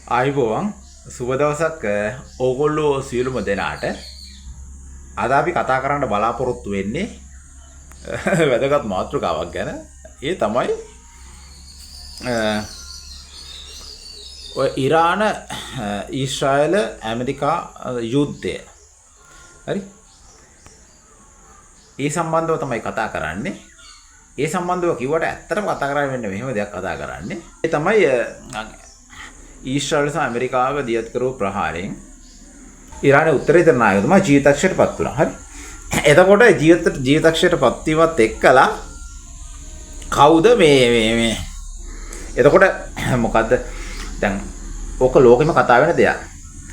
ආයිබෝවන් සුබ දවසක් ඕගොල්ලෝ සියලුම දෙනාට. අද අපි කතා කරන්න බලාපොරොත්තු වෙන්නේ වැදගත් මාතෘකාවක් ගැන. ඒ තමයි ඔය ඉරාන ඊශ්‍රායල ඇමරිකා යුද්ධය. හරි. ඒ සම්බන්ධව තමයි කතා කරන්නේ. ඒ සම්බන්ධව කිව්වට ඇත්තටම කතා කරන්නේ වෙන්නේ මෙහෙම දෙයක් කතා කරන්නේ. ඒ තමයි ඊශ්‍රායල සහ ඇමරිකාව දියත් කරපු ප්‍රහාරයෙන් ඉරානයේ උත්තරීතර නායකතුමා ජීවිතක්ෂයටපත් වුණා. හරි. එතකොට ජීවිතක්ෂයටපත් වීමත් එක්කලා කවුද මේ එතකොට මොකද්ද දැන් ඕක ලෝකෙම කතා වෙන දෙයක්.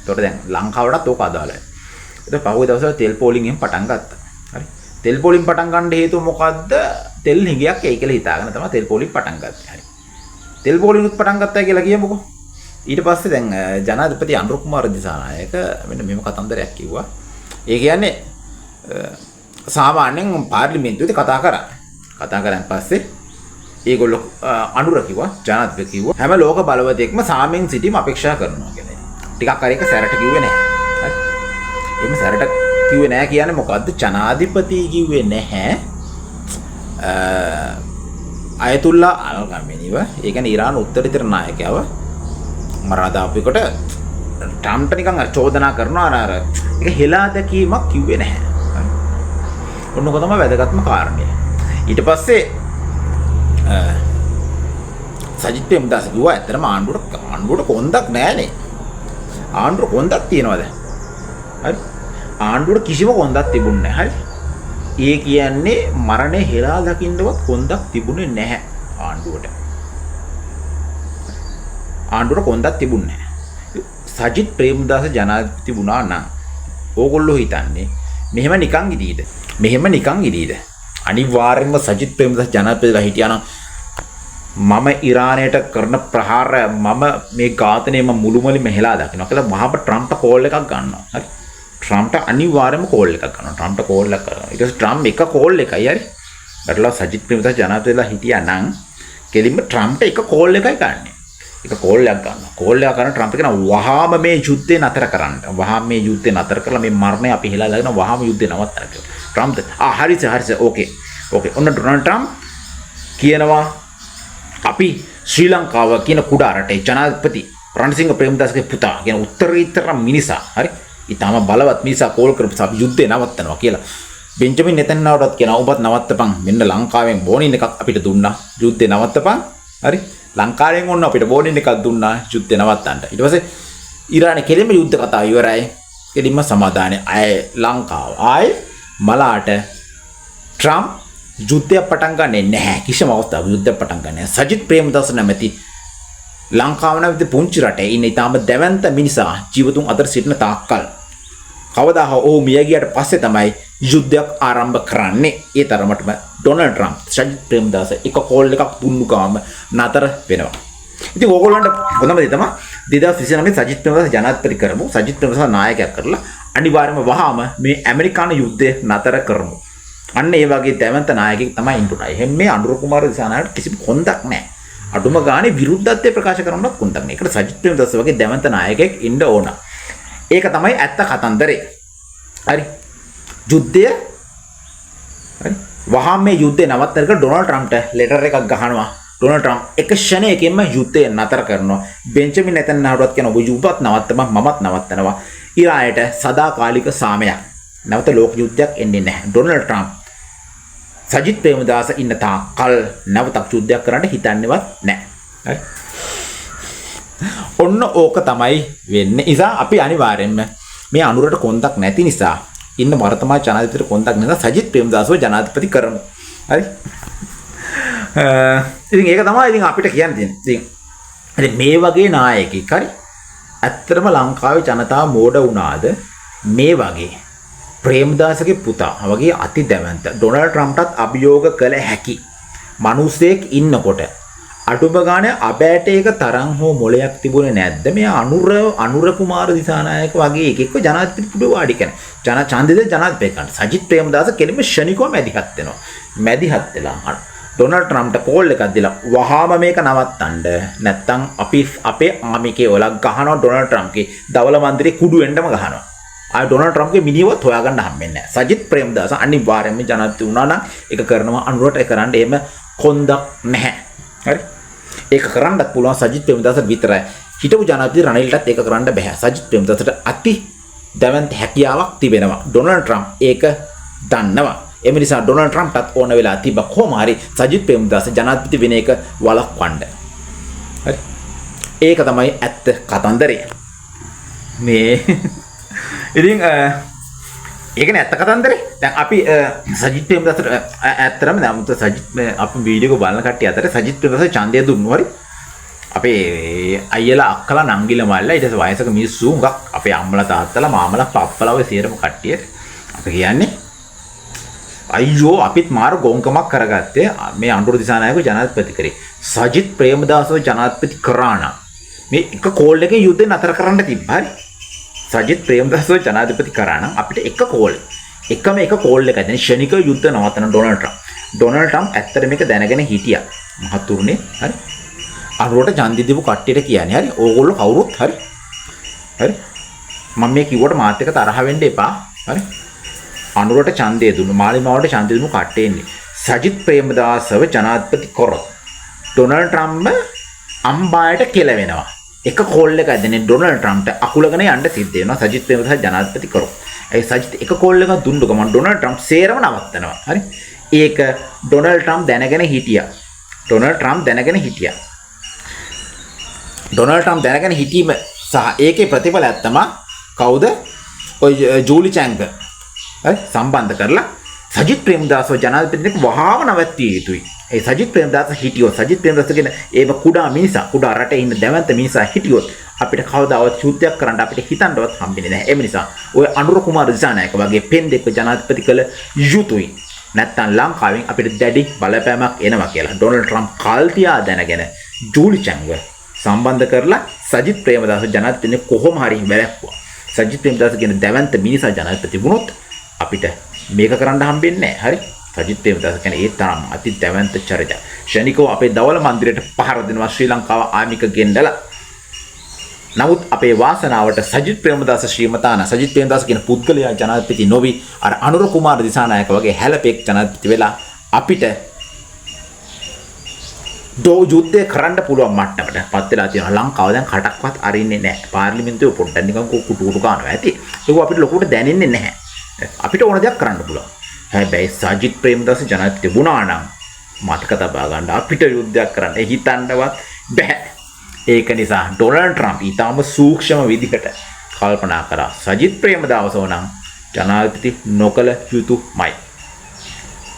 එතකොට දැන් ලංකාවටත් ඕක අදාළයි. එතකොට පහුගිය දවස්වල තෙල් පෝලිං එහෙම පටන් ගත්තා. හරි. තෙල් පෝලිං පටන් ගන්න හේතුව මොකද්ද? තෙල් හිඟයක් එයි කියලා හිතාගෙන තමයි තෙල් පෝලිං පටන් ගත්තේ. හරි. තෙල් පෝලිංුත් පටන් ගත්තා කියලා කියමුකෝ. ඊට පස්සේ දැන් ජනාධිපති අනුර කුමාර දිසානායක මෙන්න මෙහෙම කතන්දරයක් කිව්වා. ඒ කියන්නේ සාමාන්‍යයෙන් පාර්ලිමේන්තුවේ කතා කරා. කතා කරන් පස්සේ ඒගොල්ලෝ අනුර කිව්වා ජනාධිපති කිව්වා හැම ලෝක බලවතෙක්ම සාමයෙන් සිටීම අපේක්ෂා කරනවා කියලා. ටිකක් හරි එක සැරට කිව්වේ නැහැ. හරි. එහෙම සැරට කිව්වේ නැහැ කියන්නේ මොකද්ද? ජනාධිපති කිව්වේ නැහැ. අයතුල්ලා අල් ඛමේනිව ඒ කියන්නේ ඉරාන උත්තරීතර නායකයව මරාදාපුවකට ට්‍රම්ප්ට නිකන් චෝදනා කරනවා අර ඒක හෙලා දැකීමක් කිව්වේ නැහැ. ඔන්නක තමයි වැදගත්ම කාරණය. ඊට පස්සේ සජිත් ප්‍රේමදාස කිව්වා ඇත්තටම ආණ්ඩුවට කොන්දක් නැහැනේ. ආණ්ඩුවට කොන්දක් තියනවාද? හරි. ආණ්ඩුවට කිසිම කොන්දක් තිබුණේ නැහැ. හරි. ඒ කියන්නේ මරණය හෙලා දකින්නවත් කොන්දක් තිබුණේ නැහැ ආණ්ඩුවට. ආණ්ඩුවට කොන්දක් තිබුණේ නැහැ. සජිත් ප්‍රේමදාස ජනාධිපති වුණා නම් ඕගොල්ලෝ හිතන්නේ මෙහෙම නිකන් ඉදීද? මෙහෙම නිකන් ඉදීද? අනිවාර්යයෙන්ම සජිත් ප්‍රේමදාස ජනාධිපතිලා හිටියා නම් මම ඉරානයට කරන ප්‍රහාර මම මේ ඝාතනය මම මුළුමනින්ම හෙලා දකිනවා කියලා මහා ට්‍රම්ප්ට කෝල් එකක් ගන්නවා. හරි. ට්‍රම්ප්ට අනිවාර්යයෙන්ම කෝල් එකක් ගන්නවා. ට්‍රම්ප්ට කෝල් එකක් කරනවා. ඊට පස්සේ ට්‍රම්ප් එක කෝල් එකයි හරි. බටලා සජිත් ප්‍රේමදාස ජනාධිපතිලා හිටියා නම් කෙලින්ම ට්‍රම්ප්ට එක කෝල් එකයි ගන්නෙ. එක කෝල් එකක් ගන්නවා. කෝල් එක කරන ට්‍රම්ප් කියන වහාම මේ යුද්ධේ නතර කරන්න. වහාම මේ යුද්ධේ නතර කරලා මේ මරණය අපි හෙලා දාගෙන වහාම යුද්ධේ නවත්තන්න කියලා. ට්‍රම්ප් හරිස ඕකේ. ඔන්න ඩොනල්ඩ් ට්‍රම්ප් කියනවා අපි ශ්‍රී ලංකාව කියන කුඩා රටේ ජනාධිපති රණසිංහ ප්‍රේමදාසගේ පුතා කියන උත්තරීතර මිනිසා හරි. ඊටම බලවත් මිනිසා කෝල් කරපු අපි යුද්ධේ නවත්තනවා කියලා. බෙන්ජමින් නෙතන්යාහුටත් කියනවා ඔබත් නවත්තපන්. මෙන්න ලංකාවෙන් බෝනින් එකක් අපිට දුන්නා. යුද්ධේ නවත්තපන්. හරි. ලංකාවෙන් ඔන්න අපිට බෝනින් එකක් දුන්නා යුද්ධේ නවත්තන්න. ඊට පස්සේ ඉරානයේ කෙලින්ම යුද්ධ කතාව ඉවරයි. කෙලින්ම සමාදානය අය ලංකාව ආයි මලාට ට්‍රම්ප් යුද්ධය පටන් ගන්නෙ නැහැ. කිසිම අවස්ථාවක යුද්ධය පටන් ගන්නෙ නැහැ. සජිත් ප්‍රේමදාස නැමැති ලංකාව නැමැති පුංචි රටේ ඉන්න ඊටම දැවැන්ත මිනිසා ජීවතුන් අතර සිටින තාක්කල් කවදා හෝ ඔහු මිය ගියට පස්සේ තමයි යුද්ධයක් ආරම්භ කරන්නේ. ඒ තරමටම ඩොනල්ඩ් ට්‍රම්ප් සජිත් ප්‍රේමදාස එක කෝල් එකක් දුන්නු ගාම නතර වෙනවා. ඉතින් ඕගොල්ලන්ට හොඳම දේ තමයි 2029 සජිත් ප්‍රේමදාස ජනාධිපති කරමු. සජිත් ප්‍රේමදාස නායකයෙක් කරලා අනිවාර්යයෙන්ම වහාම මේ ඇමරිකානු යුද්ධය නතර කරමු. අන්න ඒ වගේ දැවැන්ත නායකයෙක් තමයි ඉන්ටුනා. එහෙනම් මේ අනුර කුමාර දිසානායකට කිසිම කොන්දක් නැහැ. අඩුම ගානේ විරුද්ධත්වය ප්‍රකාශ කරන්නවත් කොන්දක් නැහැ. ඒකට සජිත් ප්‍රේමදාස වගේ දැවැන්ත නායකයෙක් ඉන්න ඕන. ඒක තමයි ඇත්ත කතන්දරේ. හරි. යුද්ධය හරි. වහාම මේ යුද්ධය නවත්තන්න කියලා ඩොනල්ඩ් ට්‍රම්ප්ට ලෙටර් එකක් ගහනවා. ඩොනල්ඩ් ට්‍රම්ප් එක ක්ෂණයකින්ම යුද්ධය නතර කරනවා. බෙන්ජමින් නෙතන්යාහුටත් කියන ඔබ යුද්ධත් නවත්තපන් මමත් නවත්තනවා. ඉරානයට සදාකාලික සාමයක්. නැවත ලෝක යුද්ධයක් එන්නේ නැහැ. ඩොනල්ඩ් ට්‍රම්ප් සජිත් ප්‍රේමදාස ඉන්න තාක්කල් නැවතක් යුද්ධයක් කරන්න හිතන්නේවත් නැහැ. හරි. ඔන්න ඕක තමයි වෙන්නේ. නිසා අපි අනිවාර්යයෙන්ම මේ අනුරට කොන්දක් නැති නිසා ඉන්න වර්තමාන ජනාධිපතිට කොන්දක් නැත සජිත් ප්‍රේමදාසව ජනාධිපති කරමු. හරි. ඉතින් ඒක තමයි ඉතින් අපිට කියන්න තියෙන්නේ. ඉතින් මේ වගේ නායකයෙක් හරි ඇත්තටම ලංකාවේ ජනතාව මෝඩ වුණාද මේ වගේ ප්‍රේමදාසගේ පුතා වගේ අති දැවැන්ත ඩොනල්ඩ් ට්‍රම්ප්ටත් අභියෝග කළ හැකි මිනිසෙක් ඉන්නකොට අඩුම ගානේ අබෑටේක තරම් හෝ මොලයක් තිබුණේ නැද්ද මේ අනුර කුමාර දිසානායක වගේ එකෙක්ව ජනාධිපති පුඩු වාඩි කරන ඡන්දෙද ජනාධිපති කරන සජිත් ප්‍රේමදාස කෙලින්ම ෂණිකව මැදිහත් වෙනවා. මැදිහත් වෙලා ඩොනල්ඩ් ට්‍රම්ප්ට කෝල් එකක් දීලා වහාම මේක නවත්තන්න. නැත්තම් අපි අපේ ආමිකේ ඔලක් ගහනවා ඩොනල්ඩ් ට්‍රම්ප්ගේ දවල මන්දිරේ කුඩු වෙන්නම ගහනවා. ආය ඩොනල්ඩ් ට්‍රම්ප්ගේ මිනිහවත් හොයාගන්න හම්බෙන්නේ නැහැ. සජිත් ප්‍රේමදාස අනිවාර්යයෙන්ම ජනාධිපති වුණා නම් ඒක කරනවා අනුරට ඒ කරන්න එහෙම කොන්දක් නැහැ. හරි? ඒක කරන්නත් පුළුවන් සජිත් ප්‍රේමදාසට විතරයි. හිටපු ජනාධිපති රනිල්ටත් ඒක කරන්න බෑ. සජිත් ප්‍රේමදාසට අති දැවන්ත හැකියාවක් තිබෙනවා. ඩොනල්ඩ් ට්‍රම්ප් ඒක දන්නවා. එම නිසා ඩොනල්ඩ් ට්‍රම්ප්ටත් ඕන වෙලා තිබ්බ කොහොම හරි සජිත් ප්‍රේමදාස ජනාධිපති වෙන එක වළක්වන්න. හරි. ඒක තමයි ඇත්ත කතන්දරය. මේ ඉතින් ඒකනේ ඇත්ත කතන්දරේ. දැන් අපි සජිත් ප්‍රේමදාසට ඇත්තටම දැන් සජිත් අපි වීඩියෝ එක බලන කට්ටිය අතර සජිත් ප්‍රේමදාස ඡන්දය දුන්නු හරි. අපේ අයියලා අක්කලා නංගිලා මල්ලා ඊට පස්සේ වයසක මිනිස්සු හුඟක් අපේ අම්මලා තාත්තලා මාමලා පප්පලා ඔය සියරම කට්ටිය අපි කියන්නේ අයියෝ අපිත් මාර ගොංකමක් කරගත්තේ මේ අනුර දිසානායක ජනාධිපති කරේ. සජිත් ප්‍රේමදාසව ජනාධිපති කරා නම් මේ එක කෝල් එකේ යුද්ධේ නතර කරන්න තිබ්බා හරි. සජිත් ප්‍රේමදාසව ජනාධිපති කරා නම් අපිට එක කෝල් එකම එක කෝල් එකක් දැන් ෂණික යුද්ධ නවත්තන ඩොනල්ඩ් ට්‍රම්ප්. ඩොනල්ඩ් ට්‍රම්ප් ඇත්තට මේක දැනගෙන හිටියා. මහතුරුනේ හරි. අනුරට ඡන්දෙ දීපු කට්ටියට කියන්නේ හරි. ඕගොල්ලෝ කවුරුත් හරි. හරි. මම මේ කිව්වට මාත් එක තරහ වෙන්න එපා. හරි. අනුරට ඡන්දය දුන්නු මාලිමාවට ඡන්දය දුන්නු කට්ටේ ඉන්නේ. සජිත් ප්‍රේමදාසව ජනාධිපති කරොත් ඩොනල්ඩ් ට්‍රම්ප් අම්බායට කෙලවෙනවා. එක කෝල් එකක් දෙන්නේ ඩොනල්ඩ් ට්‍රම්ප්ට අකුලගෙන යන්න සිද්ධ වෙනවා සජිත් ප්‍රේමදාස ජනාධිපති කරොත්. ඒ සජිත් එක කෝල් එකක් දුන්නු ගමන් ඩොනල්ඩ් ට්‍රම්ප් සේරම නවත්තනවා. හරි. ඒක ඩොනල්ඩ් ට්‍රම්ප් දැනගෙන හිටියා. ඩොනල්ඩ් ට්‍රම්ප් දැනගෙන හිටියා. ඩොනල්ඩ් ට්‍රම්ප් දැනගෙන හිටීම සහ ඒකේ ප්‍රතිඵලයක් තමයි කවුද? ඔය ජූලි චැන්ග් හරි සම්බන්ධ කරලා සජිත් ප්‍රේමදාසව ජනාධිපතිතුමෙක් වහාම නවත්තිය යුතුයි. ඒ සජිත් ප්‍රේමදාස හිටියොත් සජිත් ප්‍රේමදාස කියන ඒව කුඩා මිනිසා කුඩා රටේ ඉන්න දැවැන්ත මිනිසා හිටියොත් අපිට කවදාවත් යුද්ධයක් කරන්න අපිට හිතන්නවත් හම්බෙන්නේ නැහැ. ඒ නිසා ඔය අනුර කුමාර දිසානායක වගේ පෙන්දෙක්ව ජනාධිපති කළ යුතුයි. නැත්තම් ලංකාවෙන් අපිට දැඩි බලපෑමක් එනවා කියලා ඩොනල්ඩ් ට්‍රම්ප් කල්තියා දැනගෙන ජූලි චැන්ග් සම්බන්ධ කරලා සජිත් ප්‍රේමදාස ජනාධිපතිතුමෙක් කොහොම හරි වැළැක්වුවා. සජිත් ප්‍රේමදාස කියන දැවැන්ත මිනිසා ජනාධිපති වුණොත් අපිට මේක කරන්න හම්බෙන්නේ නැහැ. හරි. සජිත් ප්‍රේමදාස කියන්නේ ඒ තරම් අති දැවැන්ත චරිතයක්. ෂණිකව අපේ දවල මන්දිරයට පහර දෙනවා ශ්‍රී ලංකාව ආමික ගෙන්නලා. නමුත් අපේ වාසනාවට සජිත් ප්‍රේමදාස ශ්‍රීමතාන සජිත් ප්‍රේමදාස කියන පුද්ගලයා ජනාධිපති නොවි අර අනුර කුමාර දිසානායක වගේ හැලපෙක් ජනාධිපති වෙලා අපිට යුද්ධය කරන්න පුළුවන් මට්ටමට පත් වෙලා තියෙනවා. ලංකාව දැන් කටක්වත් අරින්නේ නැහැ. පාර්ලිමේන්තුවේ පොඩ්ඩක් නිකන් කුටු ගන්නවා ඇති. ඒක අපිට ලොකුට දැනෙන්නේ නැහැ. අපිට ඕන දෙයක් කරන්න පුළුවන්. හැබැයි සජිත් ප්‍රේමදාස ජනාධිපති වුණා නම් මතක තබා ගන්න අපිට යුද්ධයක් කරන්න හිතන්නවත් බෑ. ඒක නිසා ඩොනල්ඩ් ට්‍රම්ප් ඊටම සූක්ෂම විදිහට කල්පනා කරා සජිත් ප්‍රේමදාසව නම් ජනාධිපති නොකළ යුතුමයි.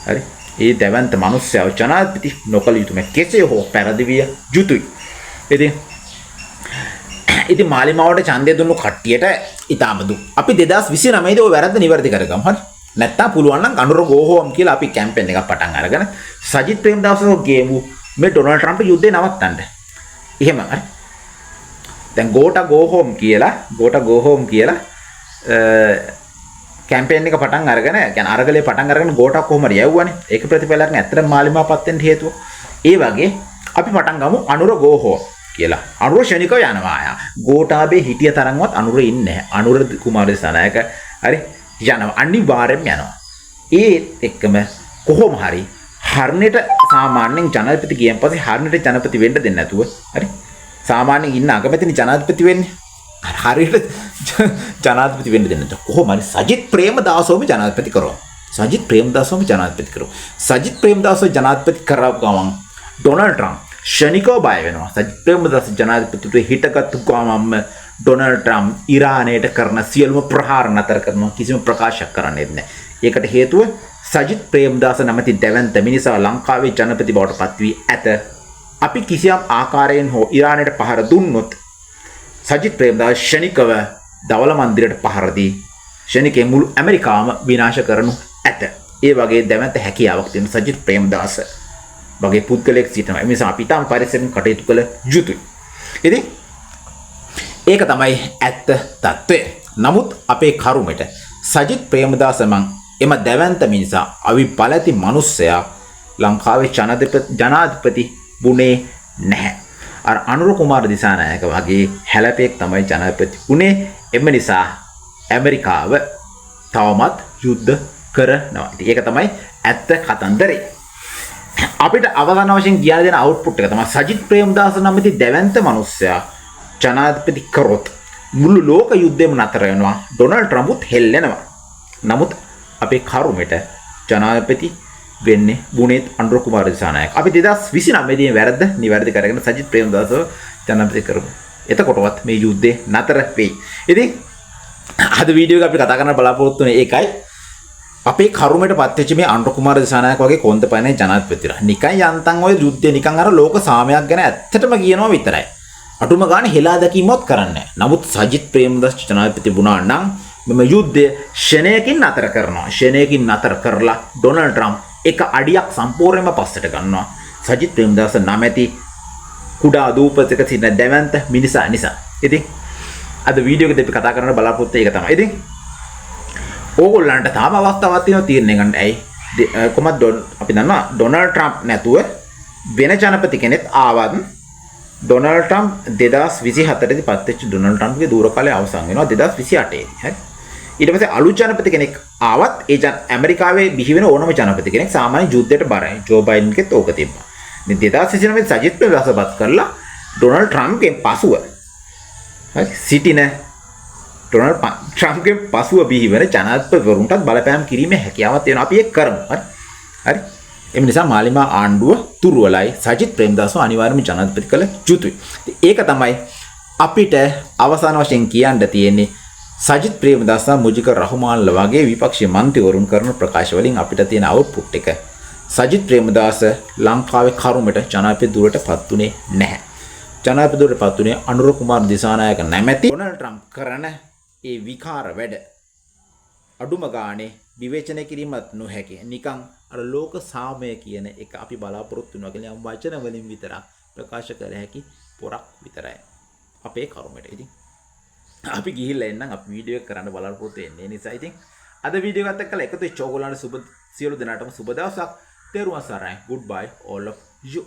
හරි. ඒ දැවැන්ත මිනිස්සයව ජනාධිපති නොකළ යුතුමයි. කෙසේ හෝ පෙරදිවිය යුතුයි. ඉතින් මාලිමාවට ඡන්දය දුන්නු කට්ටියට ඊටම දු. අපි 2029 දී ඔය වැරද්ද නිවැරදි කරගමු. හරි. නැත්තම් පුළුවන් නම් අනුර ගෝහෝම් කියලා අපි කැම්පේන් එකක් පටන් අරගෙන සජිත් ප්‍රේමදාසව ගේමු මේ ඩොනල්ඩ් ට්‍රම්ප් යුද්ධේ නවත්තන්න. එහෙම හරි. දැන් ගෝට ගෝහෝම් කියලා කැම්පේන් එක පටන් අරගෙන يعني අරගලේ පටන් අරගෙන ගෝට කොහොමද යවුවානේ. ඒක ප්‍රතිඵලයක් නේ. ඇත්තටම මාලිමාපත් වෙන්න හේතුව. ඒ වගේ අපි පටන් ගමු අනුර ගෝහෝම් කියලා. අනුර ෂණිකව යනවා ආ. ගෝඨාභය හිටිය තරම්වත් අනුර ඉන්නේ නැහැ. අනුර කුමාර දිසානායක හරි යනවා. අනිවාර්යෙන්ම යනවා. ඒ එක්කම කොහොම හරි හර්නෙට සාමාන්‍යයෙන් ජනාධිපති ගියන් පස්සේ හර්නෙට ජනාධිපති වෙන්න දෙන්නේ නැතුව හරි. සාමාන්‍යයෙන් ඉන්න අගමැතිනි ජනාධිපති වෙන්නේ. හරියට ජනාධිපති වෙන්න දෙන්නේ නැතුව කොහොම හරි සජිත් ප්‍රේමදාසවම ජනාධිපති කරනවා. සජිත් ප්‍රේමදාසවම ජනාධිපති කරනවා. සජිත් ප්‍රේමදාසව ජනාධිපති කරව ගමන් ඩොනල්ඩ් ට්‍රම්ප් ෂණිකව බය වෙනවා. සජිත් ප්‍රේමදාස ජනාධිපතිතුමා හිටගත්තු ගමන්ම ඩොනල්ඩ් ට්‍රම්ප් ඉරානයට කරන සියලුම ප්‍රහාර නතර කරනවා. කිසිම ප්‍රකාශයක් කරන්නේ නැහැ. ඒකට හේතුව සජිත් ප්‍රේමදාස නැමැති දැවැන්ත මිනිසා ලංකාවේ ජනපති බවට පත් වී ඇත. අපි කිසියම් ආකාරයෙන් හෝ ඉරානයට පහර දුන්නොත් සජිත් ප්‍රේමදාස ෂණිකව දවල මන්දිරයට පහර දී ෂණිකේ මුළු ඇමරිකාවම විනාශ කරනු ඇත. ඒ වගේ දැවැන්ත හැකියාවක් තියෙන සජිත් ප්‍රේමදාස වගේ පුද්ගලයෙක් සිටිනවා. ඒ නිසා අපි තාම පරිස්සමෙන් කටයුතු කළ යුතුයි. ඉතින් ඒක තමයි ඇත්ත తත්වය. නමුත් අපේ කරුමෙට සජිත් ප්‍රේමදාස මං එම දැවැන්ත මිනිසා අවි බලති මිනිස්සයා ලංකාවේ ජනාධිපති වුණේ නැහැ. අර අනුර කුමාර දිසානායක වගේ හැලපෙක් තමයි ජනාධිපති වුණේ. එම නිසා ඇමරිකාව තවමත් යුද්ධ කරනවා. ඉතින් ඒක තමයි ඇත්ත කතන්දරේ. අපිට අවසාන වශයෙන් කියන දෙන අවුට්පුට් එක තමයි සජිත් ප්‍රේමදාස නමැති දැවැන්ත මිනිසයා ජනාධිපති කරොත් මුළු ලෝක යුද්ධෙම නතර වෙනවා. ඩොනල්ඩ් ට්‍රම්ප්ත් හෙල්ලෙනවා. නමුත් අපේ කරුමෙට ජනාධිපති වෙන්නේ බුනේත් අනුර කුමාර දිසානායක. අපි 2029 දී වැරද්ද නිවැරදි කරගෙන සජිත් ප්‍රේමදාසව ජනාධිපති කරමු. එතකොටවත් මේ යුද්ධේ නතර වෙයි. ඉතින් අද වීඩියෝ එක අපි කතා කරන්න බලාපොරොත්තු වෙන්නේ ඒකයි. අපේ කරුමෙට පත්වෙච්ච මේ අනුර කුමාර දිසානායක වගේ කොන්දපයිනේ ජනාධිපතිලා. නිකන් යන්තම් ඔය යුද්ධේ නිකන් අර ලෝක සාමයක් ගැන ඇත්තටම කියනවා විතරයි. අටුම ගානේ හෙලා දැකීමවත් කරන්නේ නැහැ. නමුත් සජිත් ප්‍රේමදාස ජනාධිපති වුණා නම් මෙම යුද්ධය ෂණයකින් නතර කරනවා. ෂණයකින් නතර කරලා ඩොනල්ඩ් ට්‍රම්ප් එක අඩියක් සම්පූර්ණයෙන්ම පස්සට ගන්නවා. සජිත් ප්‍රේමදාස නමැති කුඩා දූපතක සිටින දැවැන්ත මිනිසා නිසා. ඉතින් අද වීඩියෝ එකදී අපි කතා කරන්න බලාපොරොත්තු ඒක තමයි. ඉතින් ඕගොල්ලන්ට තාම අවස්ථාවක් තියෙනවා තීරණය ගන්න. ඇයි කොහොමද අපි දන්නවා ඩොනල්ඩ් ට්‍රම්ප් නැතුව වෙන ජනපති කෙනෙක් ආවත් ඩොනල්ඩ් ට්‍රම්ප් 2024 දී පත්වෙච්ච ඩොනල්ඩ් ට්‍රම්ප්ගේ දූර කාලය අවසන් වෙනවා 2028 දී. හරි. ඊට පස්සේ අලුත් ජනපති කෙනෙක් ආවත් ඒ ඇමරිකාවේ බිහි වෙන ඕනම ජනපති කෙනෙක් සාමාන්‍ය යුද්ධයට බරයි. ජෝ බයිඩන්ගෙත් ඕක තිබ්බා. ඉතින් 2029 සජිත් ප්‍රේමදාසපත් කරලා ඩොනල්ඩ් ට්‍රම්ප්ගෙන් පසුව හරි සිටින ඩොනල්ඩ් ට්‍රම්ප්ගෙන් පසුව බිහි වෙන ජනාධිපතිවරුන්ටත් බලපෑම් කිරීමේ හැකියාවක් තියෙනවා. අපි ඒක කරමු. හරි. හරි. ඒ නිසා මාලිමා ආණ්ඩුව තුරුවලයි සජිත් ප්‍රේමදාසව අනිවාර්යයෙන්ම ජනාධිපති කළ යුතුයි. ඒක තමයි අපිට අවසාන වශයෙන් කියන්න තියෙන්නේ. සජිත් ප්‍රේමදාස මුජිබුර් රහමාන්ලා වගේ විපක්ෂීය මන්ත්‍රීවරුන් කරන ප්‍රකාශ වලින් අපිට තියෙන අවුට්පුට් එක සජිත් ප්‍රේමදාස ලංකාවේ කරුමෙට ජනාධිපති ධුරයටපත් උනේ නැහැ. ජනාධිපති ධුරයටපත් උනේ අනුර කුමාර දිසානායක නැමැති ඩොනල්ඩ් ට්‍රම්ප් කරන ඒ විකාර වැඩ අඩුම ගානේ විවේචනය කිරීමත් නොහැකි. නිකන් අර ලෝක සාමය කියන එක අපි බලාපොරොත්තු වෙනවා කියලා යම් වචන වලින් විතරක් ප්‍රකාශ කර හැකි පොරක් විතරයි අපේ කරුමෙට. ඉතින් අපි ගිහිල්ලා එන්නම් අපි වීඩියෝ එක කරන්න බලාපොරොත්තු වෙන්නේ. නිසා ඉතින් අද වීඩියෝ එකත් එක්කලා එකතු වෙච්ච ඕගොල්ලන්ට සියලු දෙනාටම සුබ දවසක්. තෙරුවන් සරණයි. Goodbye all of you.